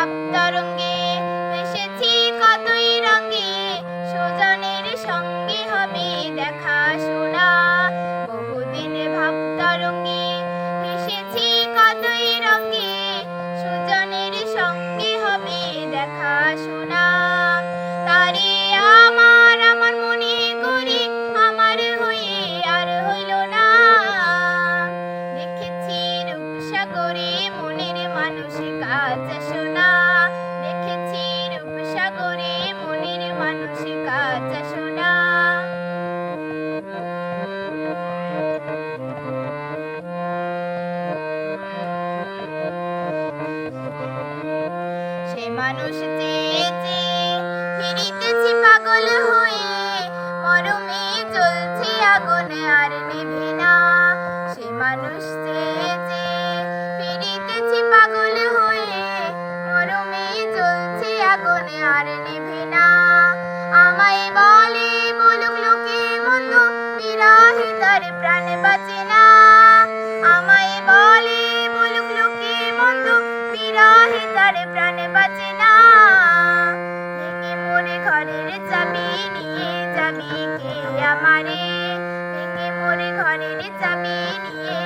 ভাব তরঙ্গে ভেসেছি কতই রঙে, সুজনের সঙ্গে হবে দেখা শোনা। বহুদিন ভাব তরঙ্গে ভেসেছি কতই রঙে, সুজনের সঙ্গে হবে দেখা শোনা। তারে আমার আমার মনে করে আমার হয়ে আর হইল না। দেখেছি রূপসাগরে মনের মানুষ কাজ শোনা, দেখেছি রূপসাগরে মনের মানুষ কাজ শোনা। সে মানুষ চেয়েছে ফিরিতেছি পাগল হয়ে, মরমে জ্বলছে আগুন আর নিভে না। সে মানুষ চেয়েছে ফিরিতেছি পাগল হয়ে, মরমে জ্বলছে আগুন আর নিভে না। আমায় বলে বলুক লোকে মন্দ, বিরহে তার প্রাণ বাঁচে না। আমায় বলে বলুক লোকে মন্দ, বিরহে তার প্রাণ বাঁচে না। ভেঙে মোরে ঘরের চাবি নিয়ে যাবি কে আমারে, ভেঙে মোরে ঘরের চাবি নিয়ে